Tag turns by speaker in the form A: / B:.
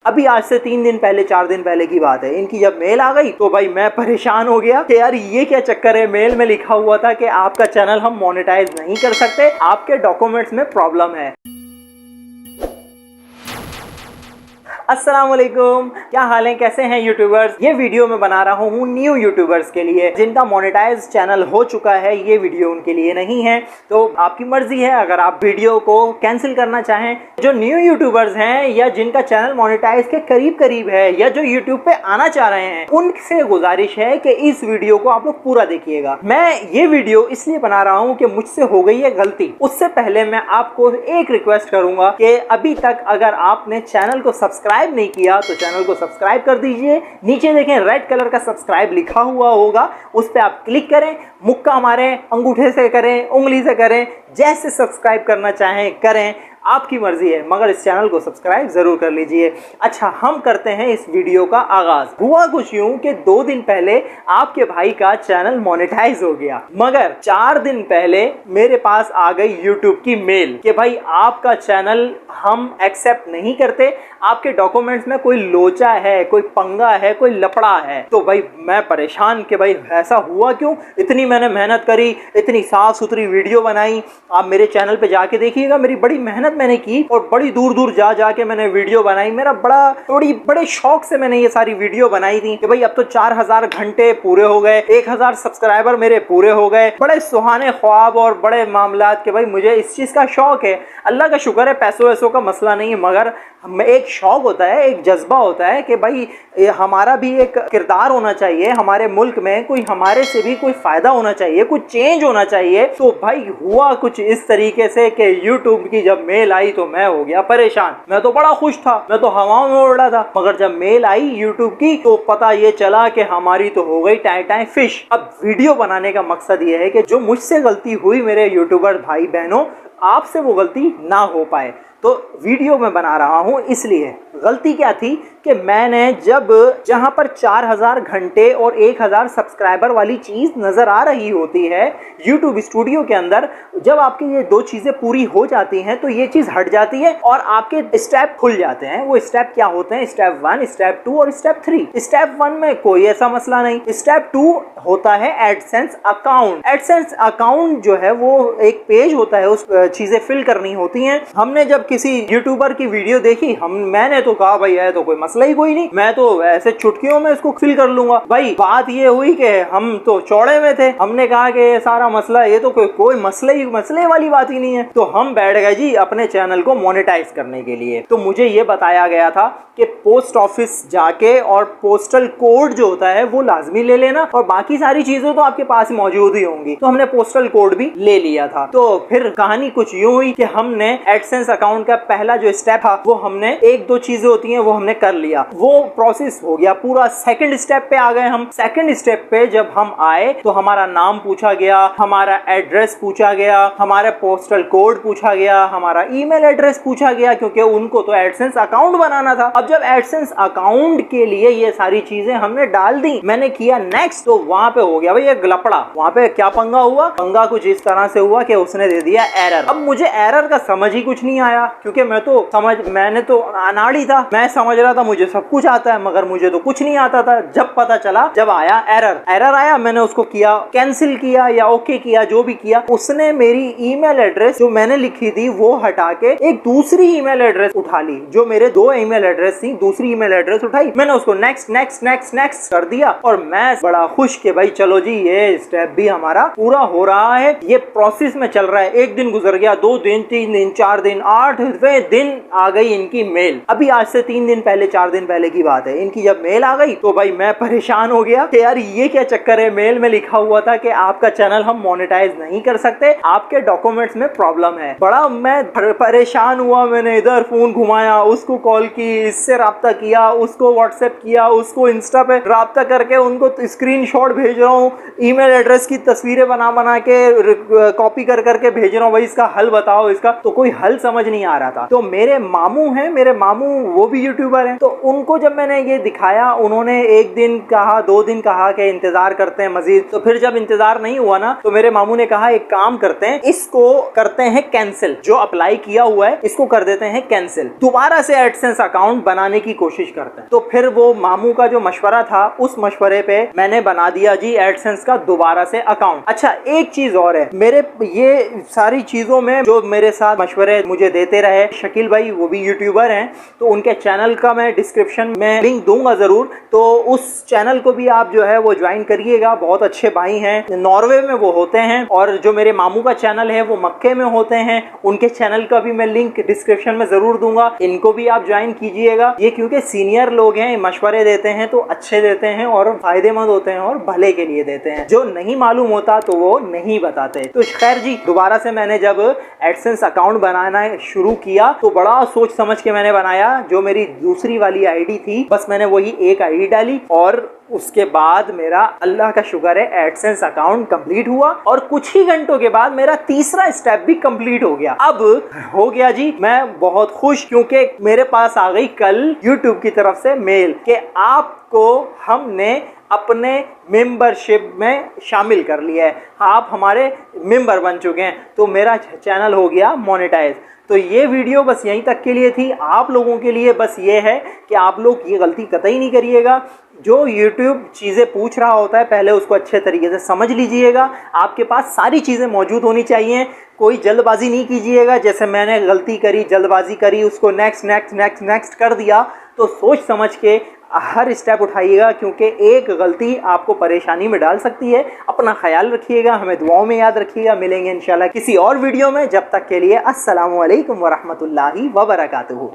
A: अभी आज से 3 दिन पहले 4 दिन पहले की बात है, इनकी जब मेल आ गई तो भाई मैं परेशान हो गया कि यार ये क्या चक्कर है। मेल में लिखा हुआ था कि आपका चैनल हम मोनेटाइज नहीं कर सकते, आपके डॉक्यूमेंट्स में प्रॉब्लम है। अस्सलाम वालेकुम, क्या हाल है, कैसे हैं यूट्यूबर्स। ये वीडियो मैं बना रहा हूँ न्यू यूट्यूबर्स के लिए जिनका मोनेटाइज चैनल हो चुका है। ये वीडियो उनके लिए नहीं है, तो आपकी मर्जी है अगर आप वीडियो को कैंसिल करना चाहें। जो न्यू यूट्यूबर्स हैं या जिनका चैनल मोनेटाइज के करीब करीब है या जो यूट्यूब पे आना चाह रहे हैं, उनसे गुजारिश है कि इस वीडियो को आप लोग पूरा देखिएगा। मैं ये वीडियो इसलिए बना रहा हूँ कि मुझसे हो गई है गलती। उससे पहले मैं आपको एक रिक्वेस्ट करूंगा कि अभी तक अगर आपने चैनल को सब्सक्राइब नहीं किया तो चैनल को सब्सक्राइब कर दीजिए। नीचे देखें रेड कलर का सब्सक्राइब लिखा हुआ होगा, उस पर आप क्लिक करें, मुक्का मारें, अंगूठे से करें, उंगली से करें, जैसे सब्सक्राइब करना चाहें करें, आपकी मर्जी है, मगर इस चैनल को सब्सक्राइब जरूर कर लीजिए। अच्छा, हम करते हैं इस वीडियो का आगाज। हुआ कुछ यूं कि 2 दिन पहले आपके भाई का चैनल मोनेटाइज हो गया, मगर 4 दिन पहले मेरे पास आ गई यूट्यूब की मेल कि भाई आपका चैनल हम एक्सेप्ट नहीं करते, आपके डॉक्यूमेंट्स में कोई लोचा है, कोई पंगा है, कोई लफड़ा है। तो भाई मैं परेशान कि भाई ऐसा हुआ क्यों। इतनी मैंने मेहनत करी, इतनी साफ सुथरी वीडियो बनाई। आप मेरे चैनल पे जाके देखिएगा, मेरी बड़ी मेहनत मैंने की और बड़ी दूर दूर जा के मैंने वीडियो बनाई। मेरा बड़े शौक से मैंने ये सारी वीडियो बनाई थी कि भाई अब तो 4000 घंटे पूरे हो गए, 1000 सब्सक्राइबर मेरे पूरे हो गए। बड़े सुहाने ख्वाब और बड़े मामलात के भाई मुझे इस चीज का शौक है। अल्लाह का शुक्र है, पैसों वैसों का मसला नहीं है, मगर एक शौक होता है, एक जज्बा होता है कि भाई हमारा भी एक किरदार होना चाहिए, हमारे मुल्क में कोई हमारे से भी कोई फायदा होना चाहिए, कुछ चेंज होना चाहिए। तो भाई हुआ कुछ इस तरीके से कि यूट्यूब की जब मेल आई तो मैं हो गया परेशान। मैं तो बड़ा खुश था, मैं तो हवाओं में उड़ रहा था, मगर जब मेल आई यूट्यूब की तो पता ये चला कि हमारी तो हो गई टाई फिश। अब वीडियो बनाने का मकसद ये है कि जो मुझसे गलती हुई मेरे यूट्यूबर भाई बहनों, आपसे वो गलती ना हो पाए। तो वीडियो में बना रहा हूं। इसलिए गलती क्या थी कि मैंने जहां पर 4000 घंटे और 1000 सब्सक्राइबर वाली चीज नजर आ रही होती है YouTube स्टूडियो के अंदर, जब आपकी ये 2 चीजें पूरी हो जाती हैं तो ये चीज हट जाती है और आपके स्टेप खुल जाते हैं। वो स्टेप क्या होते हैं? स्टेप 1, स्टेप 2 और स्टेप 3। स्टेप 1 में कोई ऐसा मसला नहीं। स्टेप 2 होता है एडसेंस अकाउंट। एडसेंस अकाउंट जो है वो एक पेज होता है, उस चीजें फिल करनी होती हैं। हमने जब किसी यूट्यूबर की वीडियो देखी, मैंने तो कहा भाई है तो कोई मसला ही कोई नहीं, मैं तो ऐसे चुटकियों में इसको फिल कर लूंगा। भाई बात ये हुई कि हम तो चौड़े में थे, हमने कहा कि ये सारा मसला, ये तो कोई मसले वाली बात ही नहीं है। तो हम बैठ गए जी अपने चैनल को मोनेटाइज करने के लिए। तो मुझे ये बताया गया था कि पोस्ट ऑफिस जाके और पोस्टल कोड जो होता है वो लाजमी ले लेना और बाकी सारी चीजें तो आपके पास मौजूद ही होंगी। तो हमने पोस्टल कोड भी ले लिया था। तो फिर कहानी कुछ यूं हुई कि हमने एडसेंस अकाउंट का पहला जो स्टेप था वो हमने 1-2 चीजें होती हैं वो हमने कर लिया, वो प्रोसेस हो गया पूरा। सेकंड स्टेप पे आ गए हम। सेकंड स्टेप पे जब हम आए तो हमारा नाम पूछा गया, हमारा एड्रेस पूछा गया, हमारे पोस्टल कोड पूछा गया, हमारा ईमेल एड्रेस पूछा गया, क्योंकि उनको तो एडसेंस अकाउंट बनाना था। अब जब एडसेंस अकाउंट के लिए ये सारी चीजें हमने डाल दी, मैंने किया नेक्स्ट, तो वहां पे हो गया भाई एक लपड़ा। वहां पे क्या पंगा हुआ? पंगा कुछ इस तरह से हुआ कि उसने दे दिया एरर। अब मुझे एरर का समझ ही कुछ नहीं आया, क्योंकि मैंने तो अनाड़ी था, मैं समझ रहा था मुझे सब कुछ आता है, मगर मुझे तो कुछ नहीं आता था। जब पता चला, जब आया एरर आया, मैंने उसको किया, कैंसिल किया या ओके किया, जो भी किया, उसने मेरी ईमेल एड्रेस जो मैंने लिखी थी वो हटा के एक दूसरी ईमेल एड्रेस उठा ली। जो मेरे 2 ईमेल एड्रेस थी, दूसरी ईमेल एड्रेस उठाई, मैंने उसको नेक्स्ट कर दिया और मैं बड़ा खुश कि भाई चलो जी ये स्टेप भी हमारा पूरा हो रहा है, ये प्रोसेस में चल रहा है। 1 दिन गुजर गया, 2 दिन, 3 दिन, 4 दिन, 8वें दिन आ गई इनकी मेल। अभी आज से 3 दिन पहले 4 दिन पहले की बात है, इनकी जब मेल आ गई तो भाई मैं परेशान हो गया कि यार ये क्या चक्कर है। मेल में लिखा हुआ था कि आपका चैनल हम मोनेटाइज नहीं कर सकते, आपके डॉक्यूमेंट्स में प्रॉब्लम है। बड़ा मैं परेशान हुआ, मैंने इधर फोन घुमाया, उसको कॉल की, इससे राब्ता किया, उसको व्हाट्सएप किया, उसको इंस्टा पे राब्ता करके उनको स्क्रीनशॉट भेज रहा हूँ, ईमेल एड्रेस की तस्वीरें बना के कॉपी कर भेज रहा हूँ, भाई इसका हल बताओ। इसका तो कोई हल समझ नहीं आ रहा था। तो मेरे मामू हैं, मेरे मामू वो भी यूट्यूबर हैं। तो उनको जब मैंने ये दिखाया, उन्होंने एक दिन कहा, 2 दिन कहा कि इंतजार करते हैं मजीद। तो फिर जब इंतजार नहीं हुआ ना, तो मेरे मामू ने कहा एक काम करते हैं, इसको करते हैं कैंसिल, जो अप्लाई किया हुआ है इसको कर देते हैं कैंसिल, दोबारा से एडसेंस अकाउंट बनाने की कोशिश करते हैं। तो फिर वो मामू का जो मशवरा था, उस मशवरे पे मैंने बना दिया जी एडसेंस का दोबारा से अकाउंट। अच्छा, एक चीज और है, मेरे ये सारी चीजों में जो मेरे साथ मशवरे मुझे देते रहे शकील भाई, वो भी यूट्यूबर हैं, तो उनके चैनल का मैं डिस्क्रिप्शन में लिंक दूंगा जरूर, तो उस चैनल को भी आप जो है वो ज्वाइन करिएगा। बहुत अच्छे भाई हैं, नॉर्वे में वो होते हैं, और जो मेरे मामू का चैनल है वो मक्के में होते हैं, उनके चैनल का भी मैं लिंक डिस्क्रिप्शन में जरूर दूंगा, इनको भी आप ज्वाइन कीजिएगा। ये क्योंकि सीनियर लोग हैं, मशवरे देते हैं तो अच्छे देते हैं और फायदेमंद होते हैं और भले के लिए देते हैं, जो नहीं मालूम होता तो वो नहीं बताते। तो खैर जी, दोबारा से मैंने जब एडसेंस अकाउंट बनाना शुरू किया तो बड़ा सोच समझ के मैंने बनाया। जो मेरी दूसरी वाली आईडी थी, बस मैंने वही एक आईडी डाली, और उसके बाद मेरा अल्लाह का शुक्र है एडसेंस अकाउंट कंप्लीट हुआ, और कुछ ही घंटों के बाद मेरा तीसरा स्टेप भी कंप्लीट हो गया। अब हो गया जी, मैं बहुत खुश, क्योंकि मेरे पास आ गई कल यूट्यूब की तरफ से मेल कि आपको हमने अपने मेंबरशिप में शामिल कर लिया है, आप हमारे मेंबर बन चुके हैं। तो मेरा चैनल हो गया मोनेटाइज। तो ये वीडियो बस यहीं तक के लिए थी, आप लोगों के लिए बस ये है कि आप लोग ये गलती कतई नहीं करिएगा। जो YouTube चीज़ें पूछ रहा होता है, पहले उसको अच्छे तरीके से समझ लीजिएगा। आपके पास सारी चीज़ें मौजूद होनी चाहिए, कोई जल्दबाजी नहीं कीजिएगा। जैसे मैंने गलती करी, जल्दबाजी करी, उसको नेक्स्ट नेक्स्ट नेक्स्ट नेक्स्ट कर दिया। तो सोच समझ के हर स्टेप उठाइएगा, क्योंकि एक गलती आपको परेशानी में डाल सकती है। अपना ख्याल रखिएगा, हमें दुआओं में याद रखिएगा। मिलेंगे इंशाल्लाह किसी और वीडियो में, जब तक के लिए अस्सलामु अलैकुम वरहमतुल्लाहि वबरकातुहू।